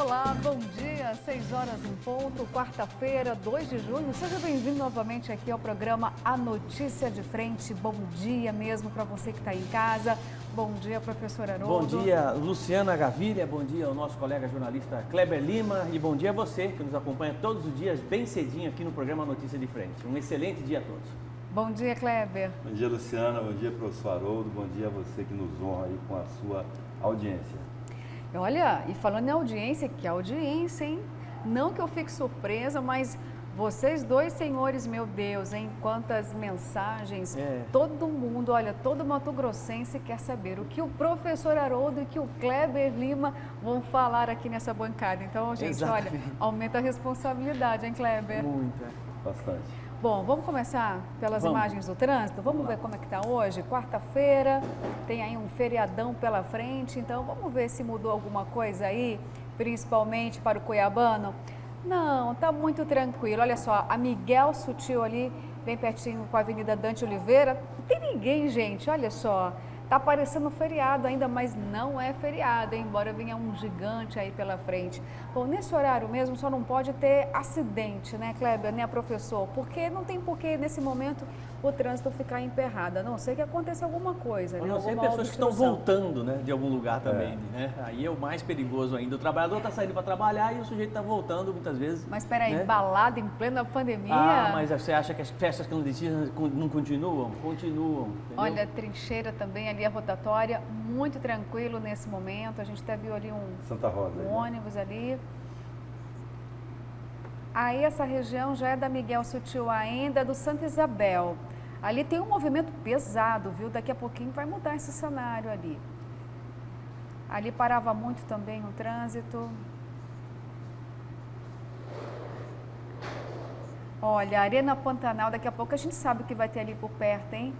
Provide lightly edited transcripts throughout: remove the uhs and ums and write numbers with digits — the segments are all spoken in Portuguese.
Olá, bom dia, 6 horas em ponto, quarta-feira, 2 de junho. Seja bem-vindo novamente aqui ao programa A Notícia de Frente. Bom dia mesmo para você que está em casa. Bom dia, professor Haroldo. Bom dia, Luciana Gaviria. Bom dia ao nosso colega jornalista Kleber Lima. E bom dia a você que nos acompanha todos os dias, bem cedinho aqui no programa A Notícia de Frente. Um excelente dia a todos. Bom dia, Kleber. Bom dia, Luciana. Bom dia, professor Haroldo. Bom dia a você que nos honra aí com a sua audiência. Olha, e falando em audiência, que audiência, hein? Não que eu fique surpresa, mas vocês dois senhores, meu Deus, hein? Quantas mensagens. Todo mundo, olha, todo mato-grossense quer saber o que o professor Haroldo e que o Kleber Lima vão falar aqui nessa bancada. Então, gente, Exatamente. olha, aumenta a responsabilidade, hein, Kleber? Muita. Bastante. Bom, vamos começar pelas imagens do trânsito? Vamos ver como é que está hoje, quarta-feira, tem aí um feriadão pela frente, então vamos ver se mudou alguma coisa aí, principalmente para o cuiabano. Não, tá muito tranquilo, olha só, a Miguel Sutil ali, bem pertinho com a Avenida Dante Oliveira, não tem ninguém, gente, olha só. Tá parecendo feriado ainda, mas não é feriado, hein? Embora venha um gigante aí pela frente. Bom, nesse horário mesmo só não pode ter acidente, né, Kleber, né, professor? Porque não tem porquê, nesse momento, o trânsito ficar emperrado. A não ser que aconteça alguma coisa, né? A não ser Alguma pessoas que estão obstrução. voltando, né, de algum lugar também, né? Aí é o mais perigoso ainda. O trabalhador está saindo para trabalhar e o sujeito está voltando muitas vezes. Mas peraí, né? balada em plena pandemia? Ah, mas você acha que as festas clandestinas não continuam? Continuam, entendeu? Olha, trincheira também ali, a rotatória, muito tranquilo nesse momento. A gente até viu ali Santa Rosa. um ônibus ali. Aí essa região já é da Miguel Sutil ainda, do Santa Isabel. Ali tem um movimento pesado, viu? Daqui a pouquinho vai mudar esse cenário ali. Ali parava muito também o trânsito. Olha, Arena Pantanal, daqui a pouco a gente sabe o que vai ter ali por perto, hein?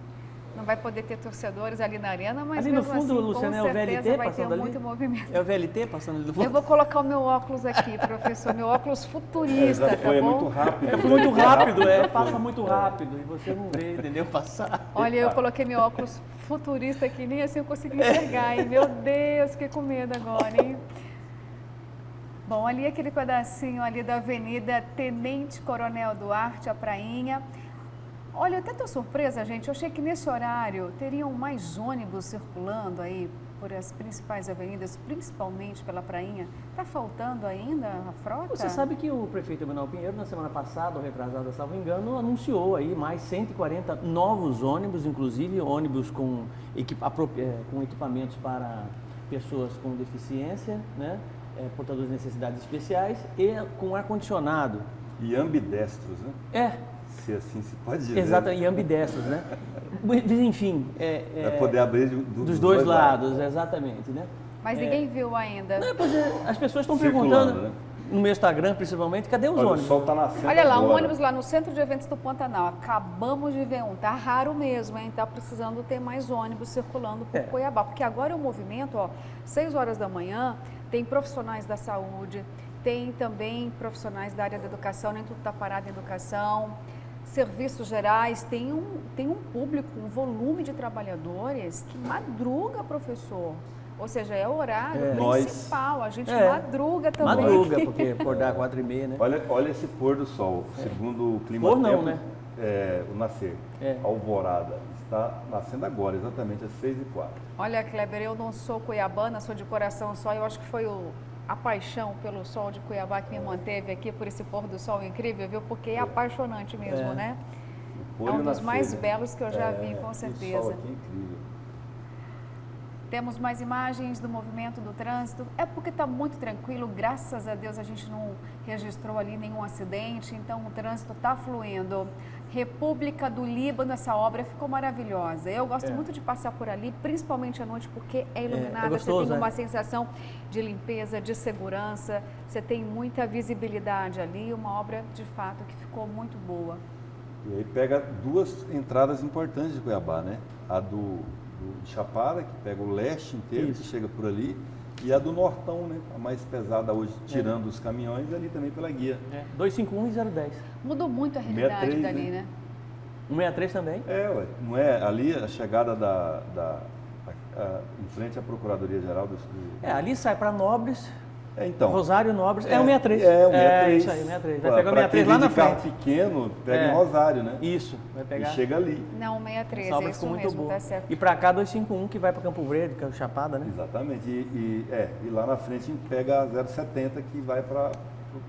Não vai poder ter torcedores ali na arena, mas ali no mesmo fundo, assim, Luciana, com é o certeza VLT vai ter passando ali? muito movimento. É o VLT passando ali do fundo? Eu vou colocar o meu óculos aqui, professor, meu óculos futurista, Já foi tá bom? muito rápido. Foi muito rápido, já passa foi. muito rápido e você não vê, entendeu? Passar. Olha, eu coloquei meu óculos futurista aqui, nem assim eu consegui enxergar, hein? Meu Deus, fiquei com medo agora, hein? Bom, ali aquele pedacinho ali da Avenida Tenente Coronel Duarte, a prainha. Olha, eu até estou surpresa, gente. Eu achei que nesse horário teriam mais ônibus circulando aí por as principais avenidas, principalmente pela prainha. Está faltando ainda a frota? Você sabe que o prefeito Emanuel Pinheiro, na semana passada, ou retrasada, salvo engano, anunciou aí mais 140 novos ônibus, inclusive ônibus com equipamentos para pessoas com deficiência, né? Portadores de necessidades especiais e com ar-condicionado. E ambidestros, né? Se assim se pode dizer. Exato, e ambidestros, né? Mas, enfim, Vai poder abrir dos dois lados, exatamente, né? Mas ninguém viu ainda. Não, pois é, as pessoas estão Circulando, perguntando, né? no meu Instagram principalmente, cadê os Olha, o ônibus? sol está nascendo. Olha lá, um agora. ônibus lá no Centro de Eventos do Pantanal. Acabamos de ver um. Tá raro mesmo, hein? Tá precisando ter mais ônibus circulando por Cuiabá. Porque agora o movimento, ó, 6 horas da manhã, tem profissionais da saúde, tem também profissionais da área da educação, nem tudo está parado em educação. Serviços gerais, tem um público, um volume de trabalhadores que madruga, professor. Ou seja, é o horário principal, a gente madruga também. Madruga, porque acordar 4h30, né? Olha esse pôr do sol, segundo o clima Pôr não, né? O nascer, alvorada, está nascendo agora, exatamente às 6h04. Olha, Kleber, eu não sou cuiabana, sou de coração só, eu acho que foi a paixão pelo sol de Cuiabá que me manteve aqui por esse pôr do sol incrível, viu? Porque é apaixonante mesmo, né? É um dos mais belos que eu já vi, com certeza. O sol aqui é incrível. Temos mais imagens do movimento do trânsito. É porque está muito tranquilo, graças a Deus a gente não registrou ali nenhum acidente, então o trânsito está fluindo. República do Líbano, essa obra ficou maravilhosa. Eu gosto muito de passar por ali, principalmente à noite, porque é iluminada, gostoso, você tem uma sensação de limpeza, de segurança, você tem muita visibilidade ali, uma obra de fato que ficou muito boa. E aí pega duas entradas importantes de Cuiabá, né? A de Chapada, que pega o leste inteiro, que chega por ali, e a do Nortão, né? A mais pesada hoje, tirando os caminhões, ali também pela guia. 251 e 010. Mudou muito a realidade 63, dali, né? 163 também? Ué, não é ali a chegada em frente à Procuradoria-Geral do... Ali sai para Nobres, Então, Rosário Nobres é o 63. É o 63. Isso aí, 63. Vai pegar o Pra 63 quem lá vem na de carro frente. pequeno, pega em Rosário, né? Isso, vai pegar. E chega ali. Não, 63, Essa obra é isso ficou muito mesmo, boa. tá certo. E pra cá 251 que vai pra Campo Verde, que é o Chapada, né? Exatamente. E lá na frente a gente pega a 070 que vai para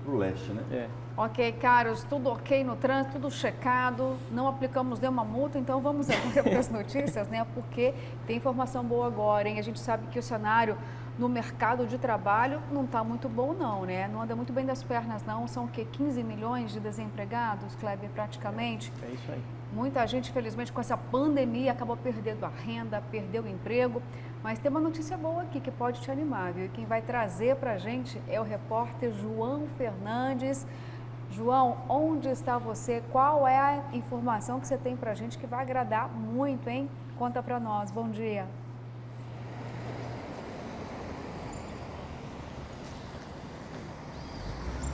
o leste, né? É. Ok, caros, tudo ok no trânsito, tudo checado, não aplicamos nenhuma multa, então vamos agora para as notícias, né? Porque tem informação boa agora, hein? A gente sabe que o cenário no mercado de trabalho não está muito bom não, né? Não anda muito bem das pernas não, são o quê? 15 milhões de desempregados, Kleber, praticamente? É isso aí. Muita gente, infelizmente, com essa pandemia acabou perdendo a renda, perdeu o emprego, mas tem uma notícia boa aqui que pode te animar, viu? E quem vai trazer para a gente é o repórter João Fernandes. João, onde está você? Qual é a informação que você tem para a gente que vai agradar muito, hein? Conta para nós. Bom dia.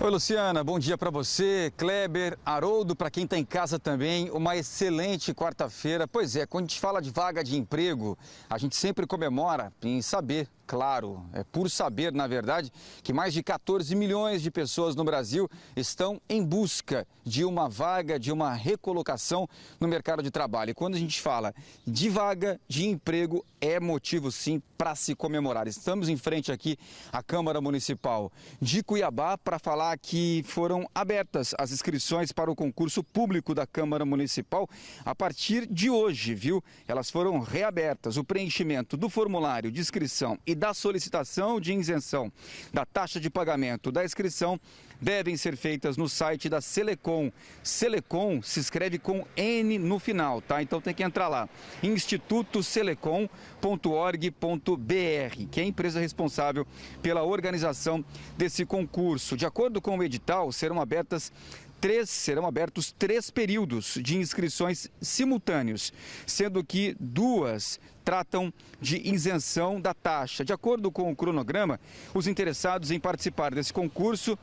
Oi, Luciana, bom dia para você, Kleber, Haroldo, para quem está em casa também, uma excelente quarta-feira. Pois é, quando a gente fala de vaga de emprego, a gente sempre comemora em saber, claro, é por saber, na verdade, que mais de 14 milhões de pessoas no Brasil estão em busca de uma vaga, de uma recolocação no mercado de trabalho. E quando a gente fala de vaga de emprego, é motivo sim para se comemorar. Estamos em frente aqui à Câmara Municipal de Cuiabá para falar que foram abertas as inscrições para o concurso público da Câmara Municipal a partir de hoje, viu? Elas foram reabertas. O preenchimento do formulário de inscrição e da solicitação de isenção da taxa de pagamento da inscrição devem ser feitas no site da Selecom. Selecom se escreve com N no final, tá? Então tem que entrar lá, institutoselecom.org.br, que é a empresa responsável pela organização desse concurso. De acordo com o edital, serão abertos 3 períodos de inscrições simultâneos, sendo que 2 tratam de isenção da taxa. De acordo com o cronograma, os interessados em participar desse concurso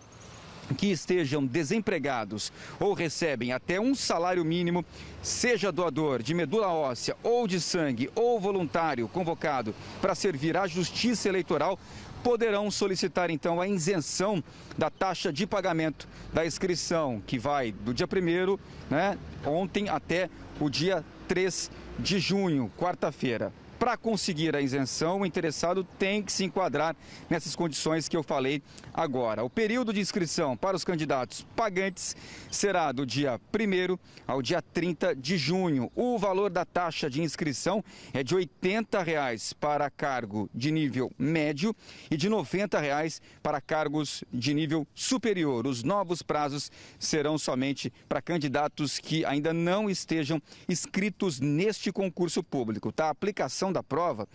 que estejam desempregados ou recebem até um salário mínimo, seja doador de medula óssea ou de sangue ou voluntário convocado para servir à Justiça Eleitoral, poderão solicitar então a isenção da taxa de pagamento da inscrição, que vai do dia 1º, né, ontem, até o dia 3 de junho, quarta-feira. Para conseguir a isenção, o interessado tem que se enquadrar nessas condições que eu falei agora. O período de inscrição para os candidatos pagantes será do dia 1º ao dia 30 de junho. O valor da taxa de inscrição é de R$ 80,00 para cargo de nível médio e de R$ 90,00 para cargos de nível superior. Os novos prazos serão somente para candidatos que ainda não estejam inscritos neste concurso público, tá? A aplicação da prova,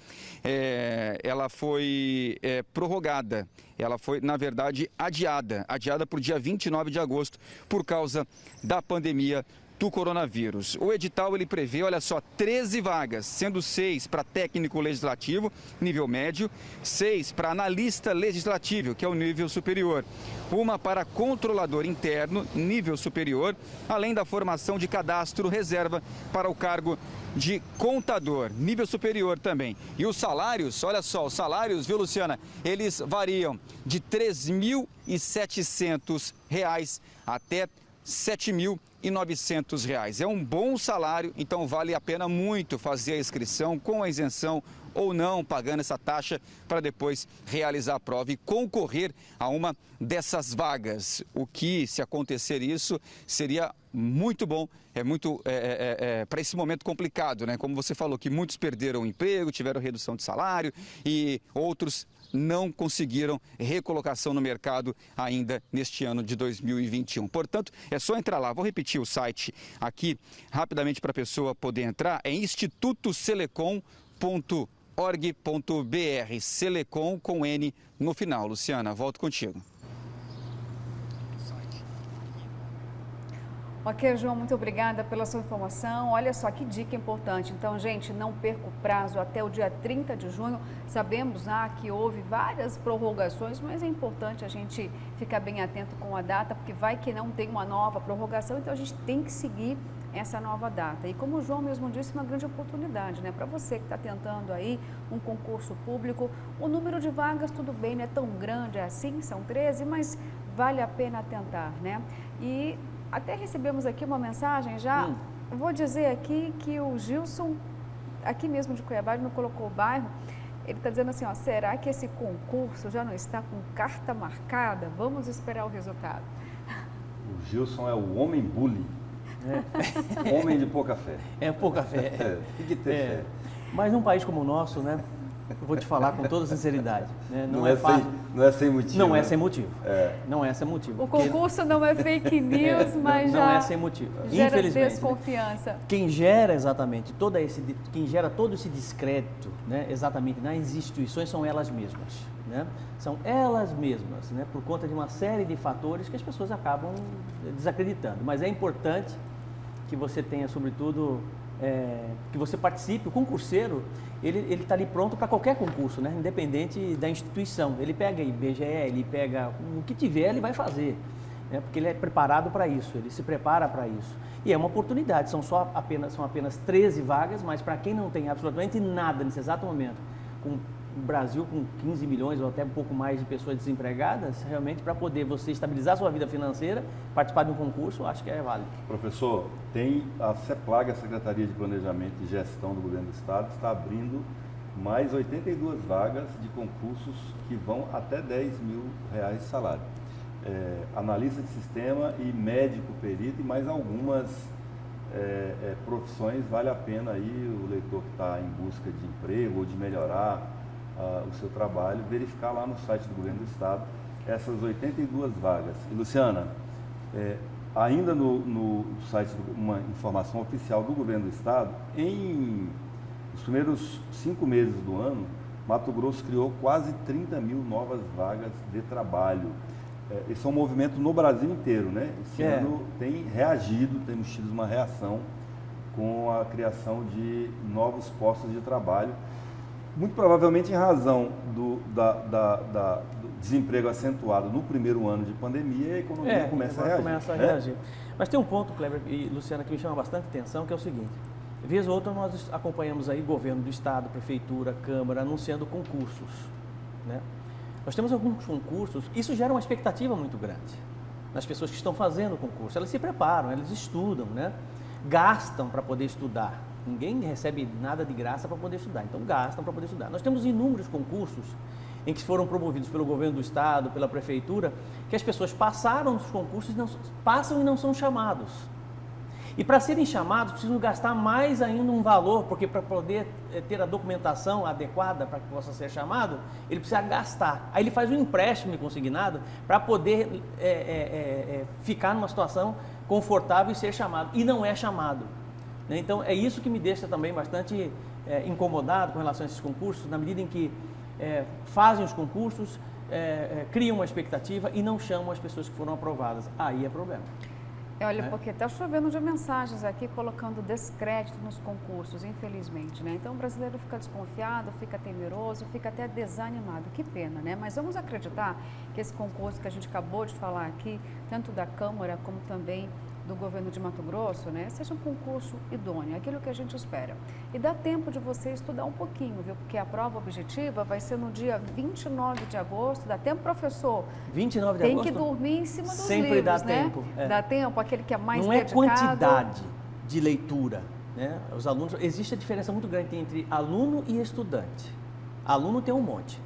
ela foi prorrogada. Ela foi, na verdade, adiada para o dia 29 de agosto por causa da pandemia do coronavírus. O edital ele prevê, olha só, 13 vagas, sendo 6 para técnico legislativo, nível médio, 6 para analista legislativo, que é o nível superior, 1 para controlador interno, nível superior, além da formação de cadastro reserva para o cargo de contador, nível superior também. E os salários, olha só, os salários, viu, Luciana, eles variam de R$ 3.700 até R$ 7.900. É um bom salário, então vale a pena muito fazer a inscrição com a isenção ou não, pagando essa taxa para depois realizar a prova e concorrer a uma dessas vagas. O que, se acontecer isso, seria muito bom, para esse momento complicado, né? Como você falou, que muitos perderam o emprego, tiveram redução de salário e outros não conseguiram recolocação no mercado ainda neste ano de 2021. Portanto, é só entrar lá. Vou repetir o site aqui rapidamente para a pessoa poder entrar. É institutoselecom.org.br. Selecom com N no final. Luciana, volto contigo. Ok, João, muito obrigada pela sua informação. Olha só que dica importante. Então, gente, não perca o prazo até o dia 30 de junho. Sabemos que houve várias prorrogações, mas é importante a gente ficar bem atento com a data, porque vai que não tem uma nova prorrogação, então a gente tem que seguir essa nova data. E como o João mesmo disse, uma grande oportunidade, né? Para você que está tentando aí um concurso público, o número de vagas, tudo bem, não é tão grande assim, são 13, mas vale a pena tentar, né? E até recebemos aqui uma mensagem já, vou dizer aqui que o Gilson, aqui mesmo de Cuiabá, ele não colocou o bairro, ele está dizendo assim, ó, será que esse concurso já não está com carta marcada? Vamos esperar o resultado. O Gilson é o homem bully. Homem de pouca fé. É pouca fé. Tem que ter fé. Mas num país como o nosso, né? Eu vou te falar com toda sinceridade. Né, não é sem motivo. Não é né? sem motivo. Não é sem motivo. O concurso não é fake news, mas não já é sem motivo. gera Infelizmente, desconfiança. Né? Quem gera exatamente quem gera todo esse descrédito, né, exatamente nas instituições são elas mesmas. Né? São elas mesmas, né, por conta de uma série de fatores que as pessoas acabam desacreditando. Mas é importante que você tenha, sobretudo, que você participe. O concurseiro, ele está ali pronto para qualquer concurso, né? Independente da instituição. Ele pega IBGE, ele pega o que tiver, ele vai fazer, né? Porque ele é preparado para isso, ele se prepara para isso. E é uma oportunidade, são apenas 13 vagas, mas para quem não tem absolutamente nada nesse exato momento, com o Brasil com 15 milhões ou até um pouco mais de pessoas desempregadas, realmente para poder você estabilizar a sua vida financeira, participar de um concurso, acho que é válido. Professor, tem a CEPLAG, a Secretaria de Planejamento e Gestão do Governo do Estado, está abrindo mais 82 vagas de concursos que vão até R$10 mil de salário. Analista de sistema e médico perito e mais algumas profissões, vale a pena aí o leitor que está em busca de emprego ou de melhorar o seu trabalho, verificar lá no site do Governo do Estado essas 82 vagas. E, Luciana, ainda no site, uma informação oficial do Governo do Estado, nos primeiros 5 meses do ano, Mato Grosso criou quase 30 mil novas vagas de trabalho. Esse é um movimento no Brasil inteiro, né? Esse ano tem reagido, temos tido uma reação com a criação de novos postos de trabalho, muito provavelmente em razão do desemprego acentuado no primeiro ano de pandemia, a economia começa a reagir. Mas tem um ponto, Kleber e Luciana, que me chama bastante atenção, que é o seguinte: vez ou outra nós acompanhamos aí governo do Estado, Prefeitura, Câmara, anunciando concursos, né? Nós temos alguns concursos, isso gera uma expectativa muito grande nas pessoas que estão fazendo o concurso. Elas se preparam, elas estudam, né? Gastam para poder estudar. Ninguém recebe nada de graça para poder estudar, então gastam para poder estudar. Nós temos inúmeros concursos em que foram promovidos pelo governo do Estado, pela Prefeitura, que as pessoas passaram nos concursos, passam e não são chamados. E para serem chamados, precisam gastar mais ainda um valor, porque para poder ter a documentação adequada para que possa ser chamado, ele precisa gastar. Aí ele faz um empréstimo consignado para poder ficar numa situação confortável e ser chamado. E não é chamado. Então, é isso que me deixa também bastante incomodado com relação a esses concursos, na medida em que fazem os concursos, criam uma expectativa e não chamam as pessoas que foram aprovadas. Aí é problema. Olha, porque está chovendo de mensagens aqui colocando descrédito nos concursos, infelizmente, né? Então o brasileiro fica desconfiado, fica temeroso, fica até desanimado. Que pena, né? Mas vamos acreditar que esse concurso que a gente acabou de falar aqui, tanto da Câmara como também do governo de Mato Grosso, né, seja um concurso idôneo, aquilo que a gente espera. E dá tempo de você estudar um pouquinho, viu? Porque a prova objetiva vai ser no dia 29 de agosto. Dá tempo, professor? 29 de agosto? Tem que dormir em cima dos sempre livros, dá né? tempo. Dá tempo, aquele que é mais não dedicado. Não é quantidade de leitura, né? Os alunos, existe a diferença muito grande entre aluno e estudante. Aluno tem um monte,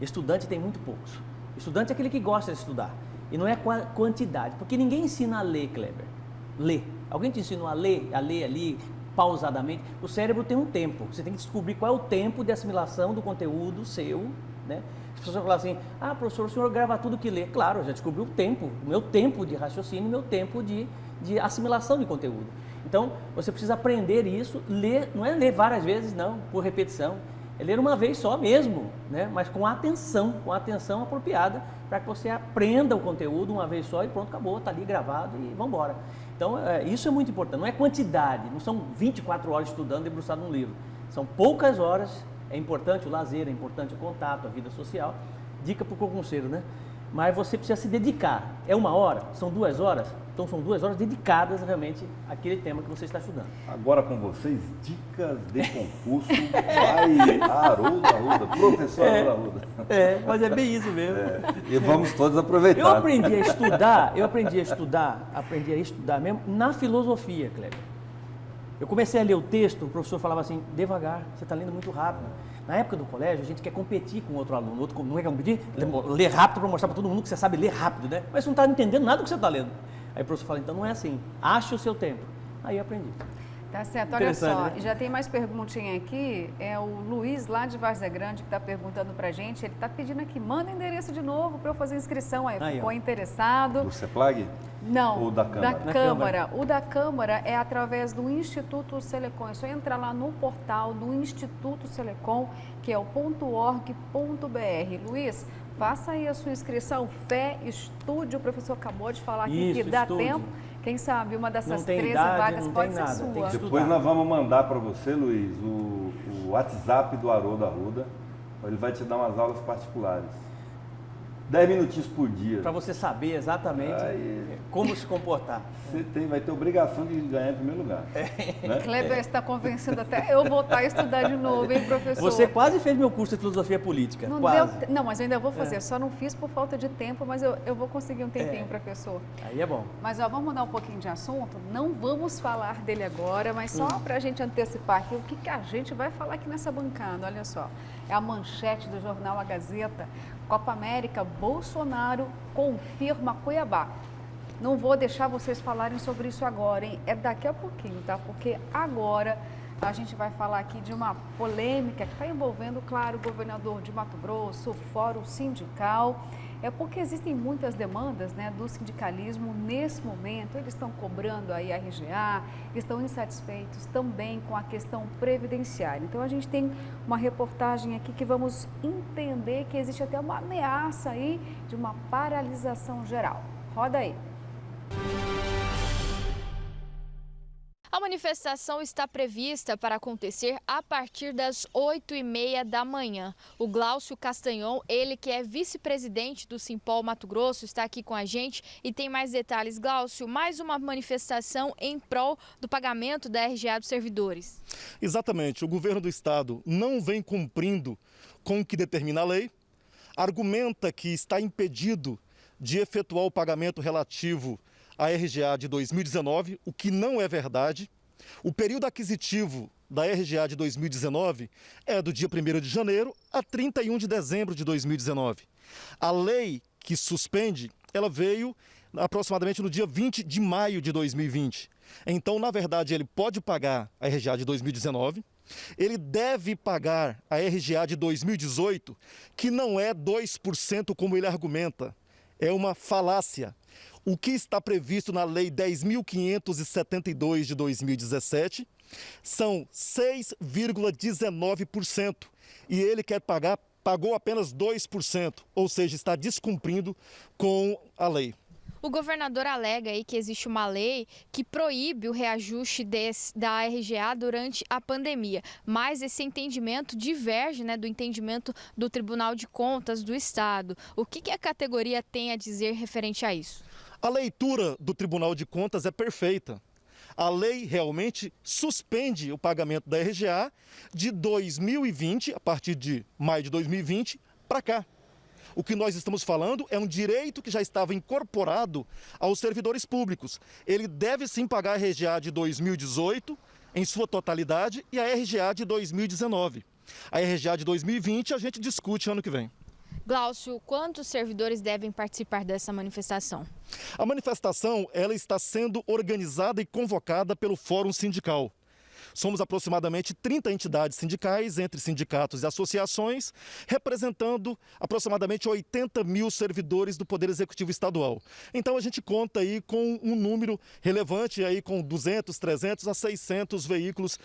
estudante tem muito poucos. Estudante é aquele que gosta de estudar. E não é quantidade, porque ninguém ensina a ler, Kleber. Ler. Alguém te ensinou a ler ali, pausadamente? O cérebro tem um tempo. Você tem que descobrir qual é o tempo de assimilação do conteúdo seu, né? As pessoas falam assim: ah, professor, o senhor grava tudo que lê. Claro, eu já descobri o tempo, o meu tempo de raciocínio, o meu tempo de assimilação de conteúdo. Então, você precisa aprender isso, ler, não é ler várias vezes, não, por repetição. É ler uma vez só mesmo, né? Mas com atenção apropriada, para que você aprenda o conteúdo uma vez só e pronto, acabou, está ali gravado e vamos embora. Então, isso é muito importante, não é quantidade, não são 24 horas estudando debruçado num livro, são poucas horas. É importante o lazer, é importante o contato, a vida social. Dica para o concurseiro, né? mas você precisa se dedicar. É 1 hora? São 2 horas? Então são 2 horas dedicadas realmente àquele tema que você está estudando. Agora com vocês, dicas de concurso by Haroldo Arruda, professor Haroldo Arruda. Mas é bem isso mesmo. E vamos todos aproveitar. Eu aprendi a estudar mesmo na filosofia, Kleber. Eu comecei a ler o texto, o professor falava assim, devagar, você está lendo muito rápido. Na época do colégio, a gente quer competir com outro aluno. Outro não quer competir? Ler rápido para mostrar para todo mundo que você sabe ler rápido, né? Mas você não está entendendo nada do que você está lendo. Aí o professor fala, então não é assim, ache o seu tempo. Aí eu aprendi. Tá certo, olha só, né? já tem mais perguntinha aqui, é o Luiz lá de Várzea Grande que está perguntando pra gente, ele está pedindo aqui, manda o endereço de novo para eu fazer inscrição, aí ficou interessado. Do CEPLAG? Não, ou da Câmara? Da Câmara. O da Câmara é através do Instituto Selecom, é só entrar lá no portal do Instituto Selecom, que é o .org.br. Luiz, faça aí a sua inscrição, fé, estude, o professor acabou de falar aqui que dá tempo. Quem sabe uma dessas 13 vagas pode ser sua. Depois nós vamos mandar para você, Luiz, o WhatsApp do Haroldo Arruda. Ele vai te dar umas aulas particulares. 10 minutinhos por dia. Para você saber exatamente como se comportar. Você vai ter obrigação de ganhar em primeiro lugar. Né? Kleber está convencendo até eu voltar a estudar de novo, hein, professor? Você quase fez meu curso de filosofia política. Não quase. Não, mas eu ainda vou fazer. Só não fiz por falta de tempo, mas eu vou conseguir um tempinho, professor. Aí é bom. Mas vamos mudar um pouquinho de assunto. Não vamos falar dele agora, mas só para a gente antecipar aqui o que a gente vai falar aqui nessa bancada. Olha só, é a manchete do jornal A Gazeta. Copa América, Bolsonaro confirma Cuiabá. Não vou deixar vocês falarem sobre isso agora, hein? É daqui a pouquinho, tá? Porque agora a gente vai falar aqui de uma polêmica que está envolvendo, claro, o governador de Mato Grosso, o Fórum Sindical. É porque existem muitas demandas, né, do sindicalismo nesse momento. Eles estão cobrando aí a RGA, estão insatisfeitos também com a questão previdenciária. Então a gente tem uma reportagem aqui que vamos entender que existe até uma ameaça aí de uma paralisação geral. Roda aí. A manifestação está prevista para acontecer a partir das 8h30 da manhã. O Glaucio Castanhon, ele que é vice-presidente do Simpol Mato Grosso, está aqui com a gente e tem mais detalhes. Glaucio, mais uma manifestação em prol do pagamento da RGA dos servidores. Exatamente. O governo do estado não vem cumprindo com o que determina a lei, argumenta que está impedido de efetuar o pagamento relativo a RGA de 2019, o que não é verdade. O período aquisitivo da RGA de 2019 é do dia 1º de janeiro a 31 de dezembro de 2019. A lei que suspende, ela veio aproximadamente no dia 20 de maio de 2020. Então, na verdade, ele pode pagar a RGA de 2019, ele deve pagar a RGA de 2018, que não é 2% como ele argumenta. É uma falácia. O que está previsto na Lei 10.572 de 2017 são 6,19%. E ele pagou apenas 2%, ou seja, está descumprindo com a lei. O governador alega aí que existe uma lei que proíbe o reajuste da RGA durante a pandemia, mas esse entendimento diverge, né, do entendimento do Tribunal de Contas do Estado. O que a categoria tem a dizer referente a isso? A leitura do Tribunal de Contas é perfeita. A lei realmente suspende o pagamento da RGA de 2020, a partir de maio de 2020, para cá. O que nós estamos falando é um direito que já estava incorporado aos servidores públicos. Ele deve sim pagar a RGA de 2018 em sua totalidade e a RGA de 2019. A RGA de 2020 a gente discute ano que vem. Glaucio, quantos servidores devem participar dessa manifestação? A manifestação ela está sendo organizada e convocada pelo Fórum Sindical. Somos aproximadamente 30 entidades sindicais, entre sindicatos e associações, representando aproximadamente 80 mil servidores do Poder Executivo Estadual. Então a gente conta aí com um número relevante, aí com 200, 300 a 600 veículos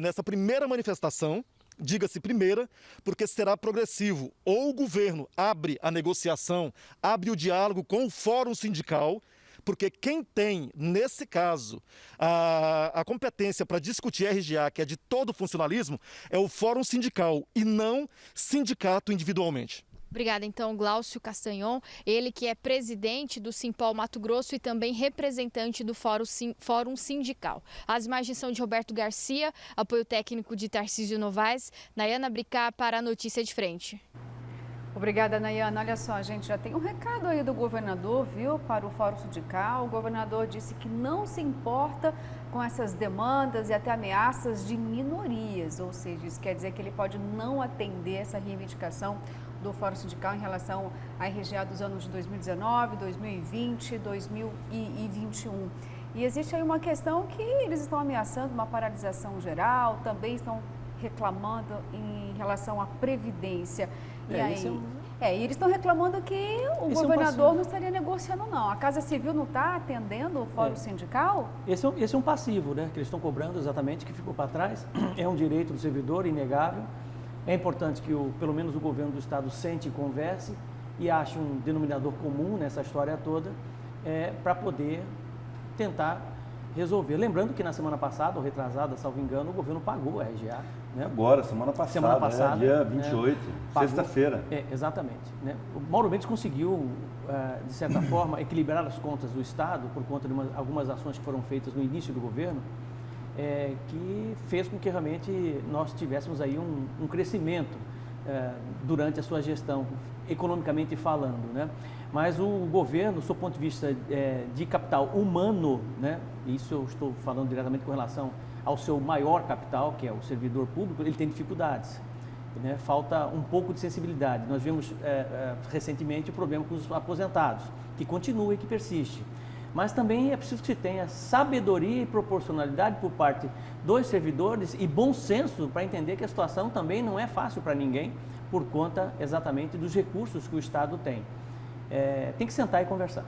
nessa primeira manifestação. Diga-se primeira, porque será progressivo. Ou o governo abre a negociação, abre o diálogo com o Fórum Sindical, porque quem tem, nesse caso, a competência para discutir RGA, que é de todo o funcionalismo, é o Fórum Sindical e não sindicato individualmente. Obrigada, então, Glaucio Castanhon, ele que é presidente do Simpol Mato Grosso e também representante do Fórum Sindical. As imagens são de Roberto Garcia, apoio técnico de Tarcísio Novaes. Nayana Bricá para a Notícia de Frente. Obrigada, Nayana. Olha só, a gente já tem um recado aí do governador, viu, para o Fórum Sindical. O governador disse que não se importa com essas demandas e até ameaças de minorias, ou seja, isso quer dizer que ele pode não atender essa reivindicação do Fórum Sindical em relação à RGA dos anos de 2019, 2020, 2021. E existe aí uma questão que eles estão ameaçando uma paralisação geral, também estão reclamando em relação à Previdência. E aí, eles estão reclamando que o governador não estaria negociando, não. A Casa Civil não está atendendo o Fórum Sindical? Esse é um passivo, né, que eles estão cobrando exatamente, que ficou para trás. É um direito do servidor inegável. É importante que pelo menos o governo do estado sente e converse e ache um denominador comum nessa história toda para poder tentar resolver. Lembrando que na semana passada, ou retrasada, salvo engano, o governo pagou a RGA. Né? Agora, semana passada, dia 28, sexta-feira. Exatamente. Né? O Mauro Mendes conseguiu, de certa forma, equilibrar as contas do estado por conta de algumas ações que foram feitas no início do governo, que fez com que realmente nós tivéssemos aí um crescimento durante a sua gestão, economicamente falando, né? Mas o governo, do seu ponto de vista de capital humano, né? Isso eu estou falando diretamente com relação ao seu maior capital, que é o servidor público, ele tem dificuldades, né? Falta um pouco de sensibilidade. Nós vimos recentemente o problema com os aposentados, que continua e que persiste. Mas também é preciso que se tenha sabedoria e proporcionalidade por parte dos servidores e bom senso para entender que a situação também não é fácil para ninguém por conta exatamente dos recursos que o Estado tem. Tem que sentar e conversar.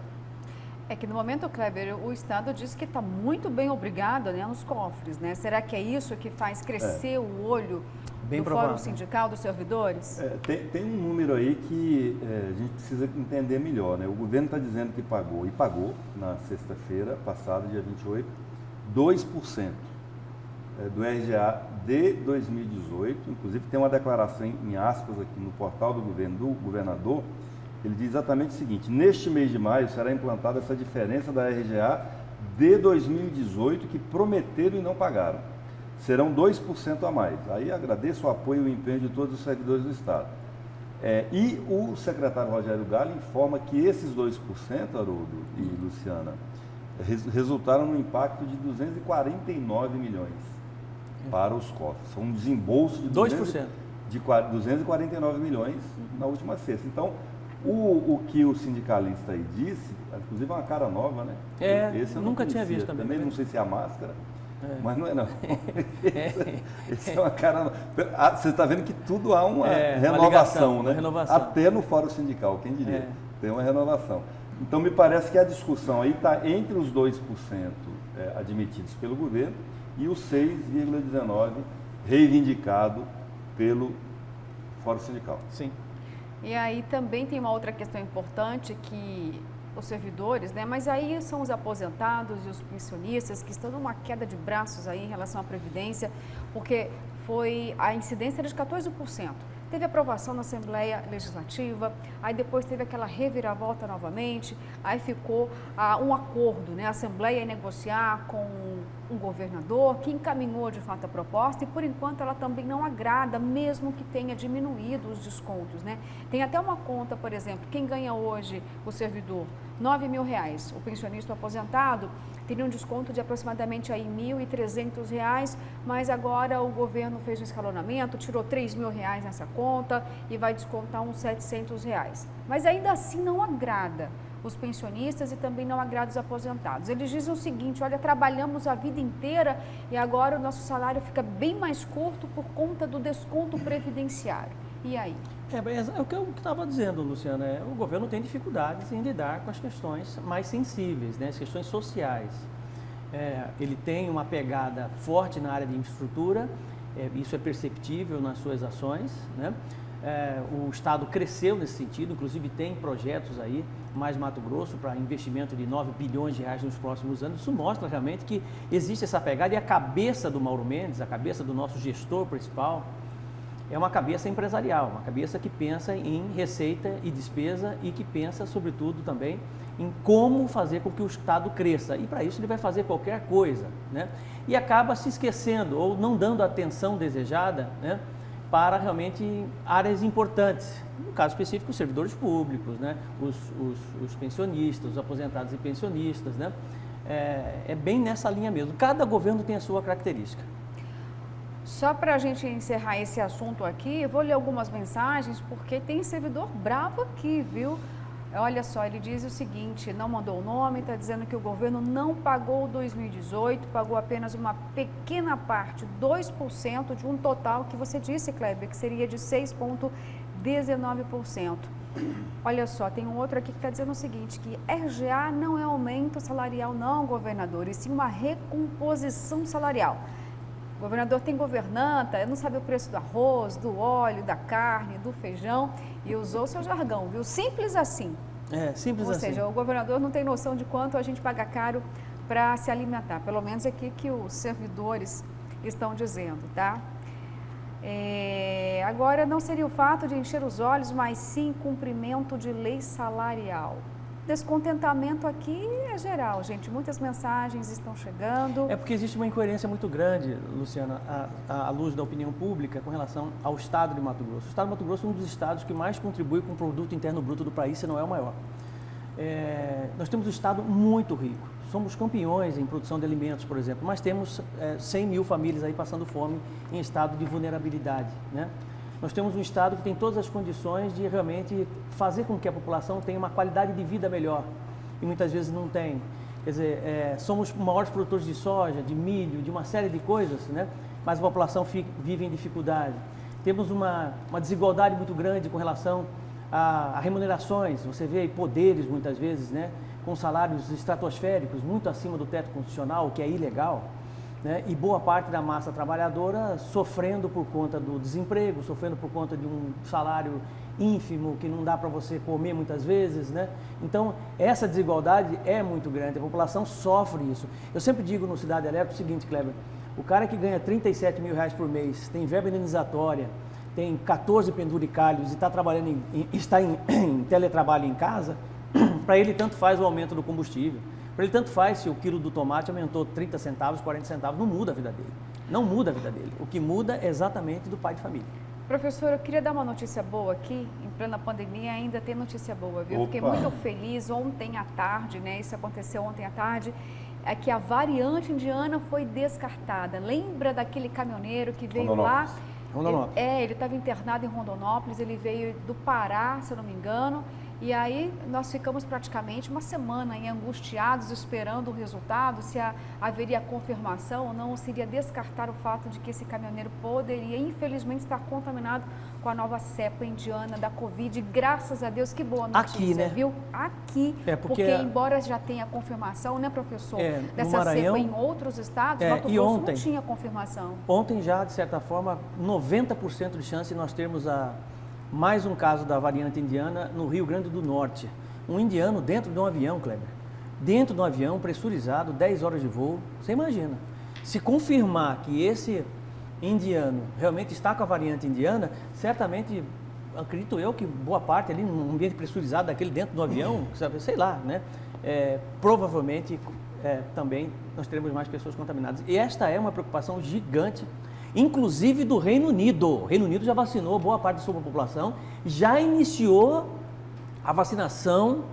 É que no momento, Kleber, o Estado diz que está muito bem obrigado, né, nos cofres, né? Será que é isso que faz crescer o olho do Fórum Sindical dos servidores? Tem um número aí que a gente precisa entender melhor, né? O governo está dizendo que pagou, e pagou na sexta-feira passada, dia 28, 2% do RGA de 2018. Inclusive tem uma declaração em aspas aqui no portal do governo, do governador. Ele diz exatamente o seguinte: neste mês de maio será implantada essa diferença da RGA de 2018 que prometeram e não pagaram. Serão 2% a mais. Aí agradeço o apoio e o empenho de todos os servidores do Estado. E o secretário Rogério Galli informa que esses 2%, Haroldo e Luciana, resultaram no impacto de 249 milhões para os cofres. São um desembolso de 249 milhões na última sexta. Então, o que o sindicalista aí disse, inclusive é uma cara nova, né? Esse eu nunca tinha visto também. Não sei se é a máscara, mas não é não. Esse é uma cara nova. Você está vendo que tudo há uma renovação, né? Até no Fórum Sindical, quem diria? Tem uma renovação. Então, me parece que a discussão aí está entre os 2% admitidos pelo governo e os 6,19% reivindicado pelo Fórum Sindical. Sim. E aí também tem uma outra questão importante que os servidores, né? Mas aí são os aposentados e os pensionistas que estão numa queda de braços aí em relação à Previdência, porque foi a incidência era de 14%. Teve aprovação na Assembleia Legislativa, aí depois teve aquela reviravolta novamente, aí ficou um acordo, né? A Assembleia ia negociar com um governador que encaminhou de fato a proposta e por enquanto ela também não agrada, mesmo que tenha diminuído os descontos, né? Tem até uma conta, por exemplo, quem ganha hoje o servidor R$9.000, o pensionista aposentado teria um desconto de aproximadamente aí R$1.300, mas agora o governo fez um escalonamento, tirou R$3.000 nessa conta e vai descontar uns R$700. Mas ainda assim não agrada os pensionistas e também não agrada os aposentados. Eles dizem o seguinte: olha, trabalhamos a vida inteira e agora o nosso salário fica bem mais curto por conta do desconto previdenciário. E aí? É o que eu estava dizendo, Luciana. O governo tem dificuldades em lidar com as questões mais sensíveis, né, as questões sociais. Ele tem uma pegada forte na área de infraestrutura, isso é perceptível nas suas ações, né? O Estado cresceu nesse sentido, inclusive tem projetos aí, mais Mato Grosso, para investimento de R$9 bilhões nos próximos anos. Isso mostra realmente que existe essa pegada e a cabeça do Mauro Mendes, a cabeça do nosso gestor principal, é uma cabeça empresarial, uma cabeça que pensa em receita e despesa e que pensa, sobretudo, também em como fazer com que o Estado cresça. E para isso ele vai fazer qualquer coisa, né? E acaba se esquecendo ou não dando a atenção desejada, né, para realmente áreas importantes. No caso específico, os servidores públicos, né, os pensionistas, os aposentados e pensionistas, né? É bem nessa linha mesmo. Cada governo tem a sua característica. Só para a gente encerrar esse assunto aqui, eu vou ler algumas mensagens, porque tem servidor bravo aqui, viu? Olha só, ele diz o seguinte, não mandou o nome, está dizendo que o governo não pagou 2018, pagou apenas uma pequena parte, 2% de um total que você disse, Kleber, que seria de 6,19%. Olha só, tem um outro aqui que está dizendo o seguinte, que RGA não é aumento salarial não, governador, e sim uma recomposição salarial. O governador tem governanta, não sabe o preço do arroz, do óleo, da carne, do feijão, e usou seu jargão, viu? Simples assim. Simples assim. Ou seja, o governador não tem noção de quanto a gente paga caro para se alimentar. Pelo menos é aqui que os servidores estão dizendo, tá? Agora, não seria o fato de encher os olhos, mas sim cumprimento de lei salarial. Descontentamento aqui é geral, gente. Muitas mensagens estão chegando. É porque existe uma incoerência muito grande, Luciana, à luz da opinião pública com relação ao Estado de Mato Grosso. O Estado de Mato Grosso é um dos estados que mais contribui com o produto interno bruto do país, se não é o maior. Nós temos um estado muito rico. Somos campeões em produção de alimentos, por exemplo, mas temos 100 mil famílias aí passando fome em estado de vulnerabilidade, né? Nós temos um estado que tem todas as condições de realmente fazer com que a população tenha uma qualidade de vida melhor e muitas vezes não tem. Quer dizer, somos maiores produtores de soja, de milho, de uma série de coisas, né? Mas a população vive em dificuldade. Temos uma desigualdade muito grande com relação a remunerações. Você vê aí poderes muitas vezes, né? Com salários estratosféricos muito acima do teto constitucional, o que é ilegal. Né? E boa parte da massa trabalhadora sofrendo por conta do desemprego, sofrendo por conta de um salário ínfimo que não dá para você comer muitas vezes, né? Então, essa desigualdade é muito grande, a população sofre isso. Eu sempre digo no Cidade Alerta o seguinte, Kleber, o cara que ganha 37 mil reais por mês, tem verba indenizatória, tem 14 penduricalhos e está trabalhando está em teletrabalho em casa, para ele tanto faz o aumento do combustível. Para ele tanto faz se o quilo do tomate aumentou 30 centavos, 40 centavos, não muda a vida dele. Não muda a vida dele. O que muda é exatamente do pai de família. Professor, eu queria dar uma notícia boa aqui. Em plena pandemia ainda tem notícia boa, viu? Fiquei muito feliz ontem à tarde, né? Isso aconteceu ontem à tarde. É que a variante indiana foi descartada. Lembra daquele caminhoneiro que veio lá? Rondonópolis. Ele estava internado em Rondonópolis, ele veio do Pará, se eu não me engano. E aí nós ficamos praticamente uma semana aí angustiados, esperando o resultado, se haveria confirmação ou não, ou se iria descartar o fato de que esse caminhoneiro poderia, infelizmente, estar contaminado com a nova cepa indiana da Covid. Graças a Deus, que boa notícia, aqui, né? Viu? Aqui, porque embora já tenha confirmação, né, professor, dessa Maranhão, cepa em outros estados, Mato Grosso não tinha confirmação. Ontem já, de certa forma, 90% de chance de nós termos mais um caso da variante indiana no Rio Grande do Norte. Um indiano dentro de um avião, Kleber. Dentro de um avião, pressurizado, 10 horas de voo. Você imagina. Se confirmar que esse indiano realmente está com a variante indiana, certamente, acredito eu que boa parte ali, num ambiente pressurizado daquele dentro do avião, sei lá, né? Provavelmente também nós teremos mais pessoas contaminadas. E esta é uma preocupação gigante, inclusive do Reino Unido. O Reino Unido já vacinou boa parte da sua população, já iniciou a vacinação,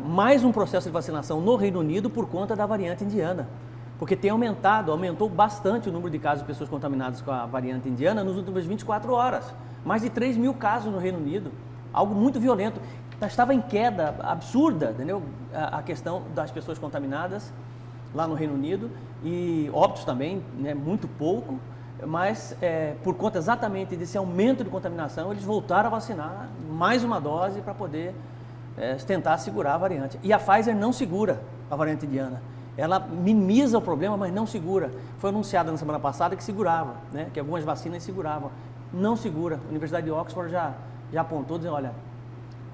mais um processo de vacinação no Reino Unido por conta da variante indiana. Porque aumentou bastante o número de casos de pessoas contaminadas com a variante indiana nos últimos 24 horas. Mais de 3 mil casos no Reino Unido, algo muito violento. Estava em queda absurda, entendeu? A questão das pessoas contaminadas lá no Reino Unido e óbitos também, né, muito pouco, mas por conta exatamente desse aumento de contaminação, eles voltaram a vacinar mais uma dose para poder tentar segurar a variante. E a Pfizer não segura a variante indiana. Ela minimiza o problema, mas não segura. Foi anunciado na semana passada que segurava, né, que algumas vacinas seguravam. Não segura. A Universidade de Oxford já apontou, dizendo, olha,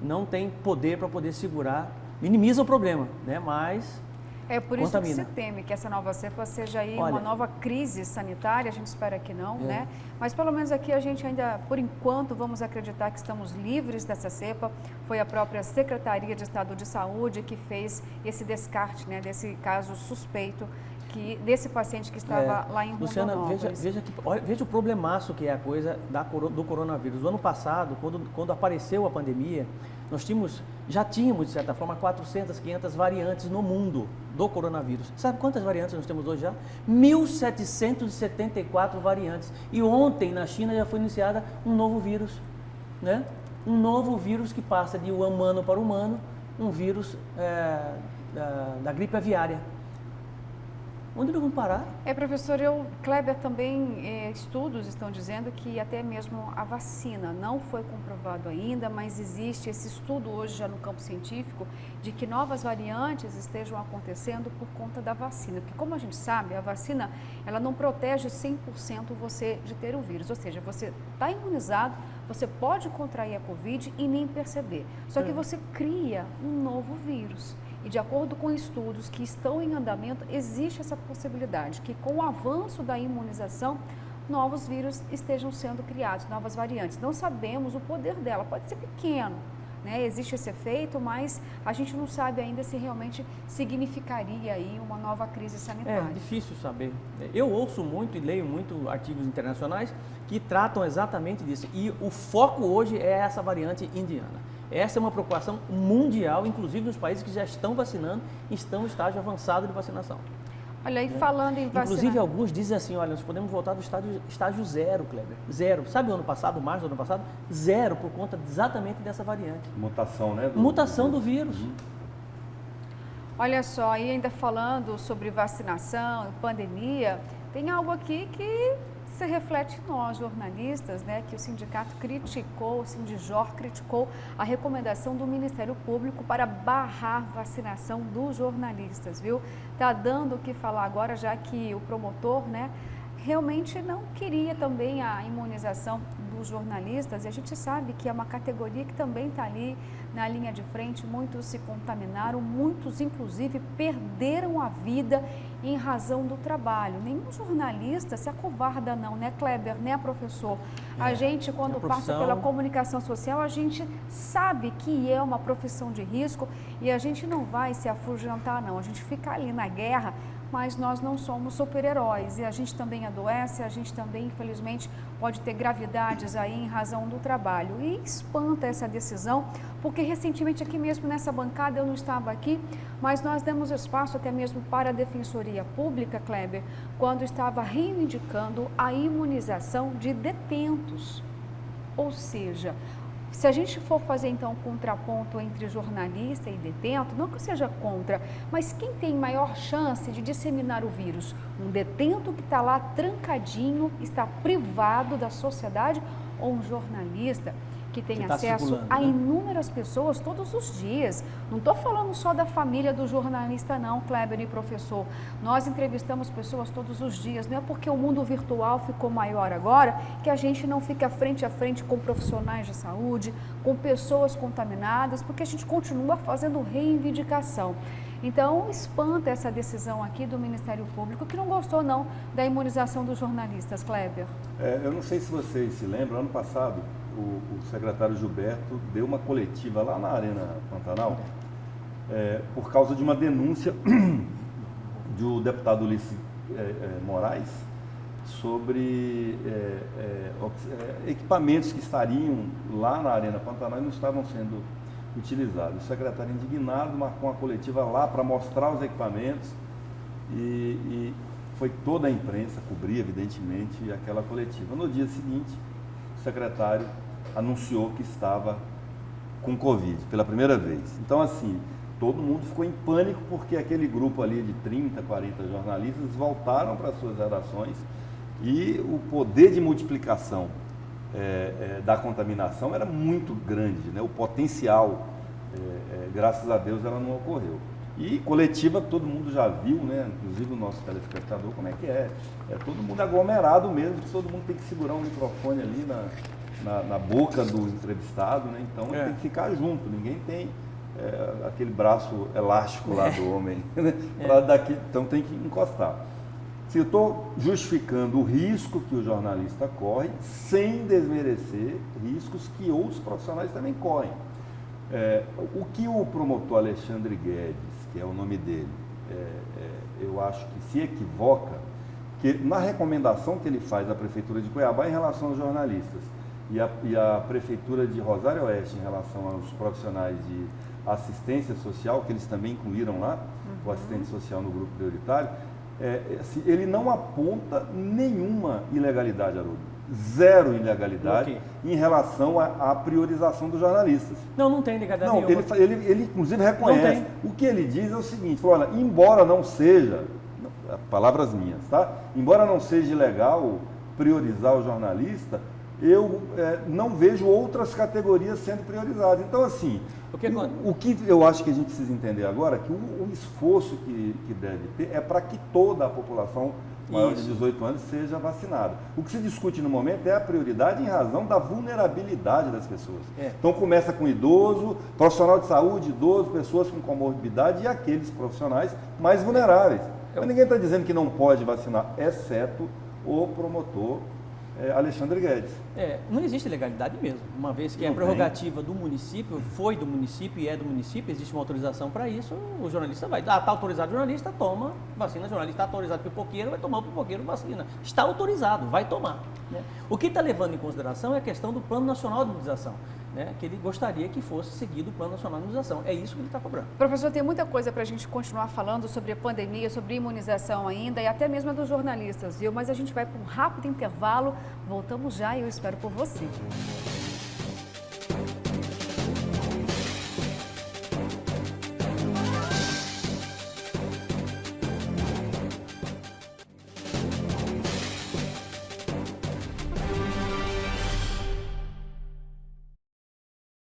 não tem poder para poder segurar, minimiza o problema, né, mas É por isso contamina. que se teme que essa nova cepa seja aí Olha, uma nova crise sanitária, a gente espera que não, É. né? Mas pelo menos aqui a gente ainda, por enquanto, vamos acreditar que estamos livres dessa cepa. Foi a própria Secretaria de Estado de Saúde que fez esse descarte, né, desse caso suspeito desse paciente que estava lá em Luciana, Rondonópolis. veja o problemaço que é a coisa do coronavírus. O ano passado, quando apareceu a pandemia, já tínhamos, de certa forma, 400, 500 variantes no mundo do coronavírus. Sabe quantas variantes nós temos hoje já? 1.774 variantes. E ontem, na China, já foi iniciada um novo vírus, né? Um novo vírus que passa de humano para humano, um vírus da gripe aviária. Onde nós vamos parar? Professor, Kleber, também estudos estão dizendo que até mesmo a vacina não foi comprovado ainda, mas existe esse estudo hoje já no campo científico de que novas variantes estejam acontecendo por conta da vacina. Porque como a gente sabe, a vacina ela não protege 100% você de ter o vírus, ou seja, você está imunizado, você pode contrair a Covid e nem perceber. Só que você cria um novo vírus. E de acordo com estudos que estão em andamento, existe essa possibilidade que com o avanço da imunização, novos vírus estejam sendo criados, novas variantes. Não sabemos o poder dela, pode ser pequeno, né? Existe esse efeito, mas a gente não sabe ainda se realmente significaria aí uma nova crise sanitária. É difícil saber. Eu ouço muito e leio muito artigos internacionais que tratam exatamente disso. E o foco hoje é essa variante indiana. Essa é uma preocupação mundial, inclusive nos países que já estão vacinando, estão em estágio avançado de vacinação. Olha, e falando em vacina... Inclusive, alguns dizem assim, olha, nós podemos voltar do estágio zero, Kleber. Zero. Sabe o ano passado, março do ano passado? Zero, por conta exatamente dessa variante. Mutação, né? Mutação do vírus. Olha só, e ainda falando sobre vacinação, pandemia, tem algo aqui que se reflete em nós, jornalistas, né, que o sindicato criticou, o Sindijor criticou a recomendação do Ministério Público para barrar vacinação dos jornalistas, viu? Tá dando o que falar agora, já que o promotor, né, realmente não queria também a imunização dos jornalistas, e a gente sabe que é uma categoria que também está ali na linha de frente. Muitos se contaminaram, muitos inclusive perderam a vida em razão do trabalho. Nenhum jornalista se acovarda não, né, Kleber, né, professor? A gente, quando passa pela comunicação social, a gente sabe que é uma profissão de risco e a gente não vai se afugentar não, a gente fica ali na guerra, mas nós não somos super-heróis e a gente também adoece, a gente também, infelizmente, pode ter gravidades aí em razão do trabalho. E espanta essa decisão, porque recentemente aqui mesmo nessa bancada, eu não estava aqui, mas nós demos espaço até mesmo para a Defensoria Pública, Kleber, quando estava reivindicando a imunização de detentos. Ou seja, se a gente for fazer então um contraponto entre jornalista e detento, não que eu seja contra, mas quem tem maior chance de disseminar o vírus? Um detento que está lá trancadinho, está privado da sociedade, ou um jornalista que tem acesso a inúmeras pessoas todos os dias? Não estou falando só da família do jornalista não, Kleber e professor. Nós entrevistamos pessoas todos os dias. Não é porque o mundo virtual ficou maior agora que a gente não fica frente a frente com profissionais de saúde, com pessoas contaminadas, porque a gente continua fazendo reivindicação. Então, espanta essa decisão aqui do Ministério Público, que não gostou não da imunização dos jornalistas, Kleber. Eu não sei se vocês se lembram, ano passado, o secretário Gilberto deu uma coletiva lá na Arena Pantanal por causa de uma denúncia do deputado Ulisses Moraes sobre equipamentos que estariam lá na Arena Pantanal e não estavam sendo utilizados. O secretário indignado marcou uma coletiva lá para mostrar os equipamentos e foi toda a imprensa cobrir, evidentemente, aquela coletiva. No dia seguinte, o secretário anunciou que estava com Covid pela primeira vez. Então, assim, todo mundo ficou em pânico porque aquele grupo ali de 30, 40 jornalistas voltaram para suas redações e o poder de multiplicação da contaminação era muito grande, né? O potencial, graças a Deus, ela não ocorreu. E coletiva todo mundo já viu, né? Inclusive o nosso telespectador, como é que é. É todo mundo aglomerado mesmo, todo mundo tem que segurar um microfone ali na boca do entrevistado, né? Então tem que ficar junto, ninguém tem aquele braço elástico lá do homem, né? Então tem que encostar. Se eu estou justificando o risco que o jornalista corre, sem desmerecer riscos que outros profissionais também correm. O que o promotor Alexandre Guedes, que é o nome dele, eu acho que se equivoca, que na recomendação que ele faz à Prefeitura de Cuiabá em relação aos jornalistas e a Prefeitura de Rosário Oeste em relação aos profissionais de assistência social, que eles também incluíram lá, o assistente social no grupo prioritário, ele não aponta nenhuma ilegalidade, Haroldo. Zero ilegalidade em relação à priorização dos jornalistas. Não tem ilegalidade nenhuma. Ele inclusive reconhece. O que ele diz é o seguinte, olha, embora não seja, palavras minhas, tá? Embora não seja ilegal priorizar o jornalista, eu não vejo outras categorias sendo priorizadas. Então, assim, o que eu acho que a gente precisa entender agora é que o esforço que deve ter é para que toda a população maior de 18 anos seja vacinada. O que se discute no momento é a prioridade em razão da vulnerabilidade das pessoas. Então começa com idoso, profissional de saúde, idoso, pessoas com comorbidade e aqueles profissionais mais vulneráveis. Mas ninguém está dizendo que não pode vacinar, exceto o promotor Alexandre Guedes. Não existe legalidade mesmo, uma vez que é prerrogativa do município, foi do município e é do município, existe uma autorização para isso, o jornalista vai. Está autorizado o jornalista, toma vacina, o jornalista está autorizado o pipoqueiro, vai tomar o pipoqueiro vacina. Está autorizado, vai tomar. Né? O que está levando em consideração é a questão do Plano Nacional de Imunização, né? Que ele gostaria que fosse seguido o Plano Nacional de Imunização. É isso que ele está cobrando. Professor, tem muita coisa para a gente continuar falando sobre a pandemia, sobre imunização ainda e até mesmo a dos jornalistas, viu? Mas a gente vai para um rápido intervalo, voltamos já e eu espero por você.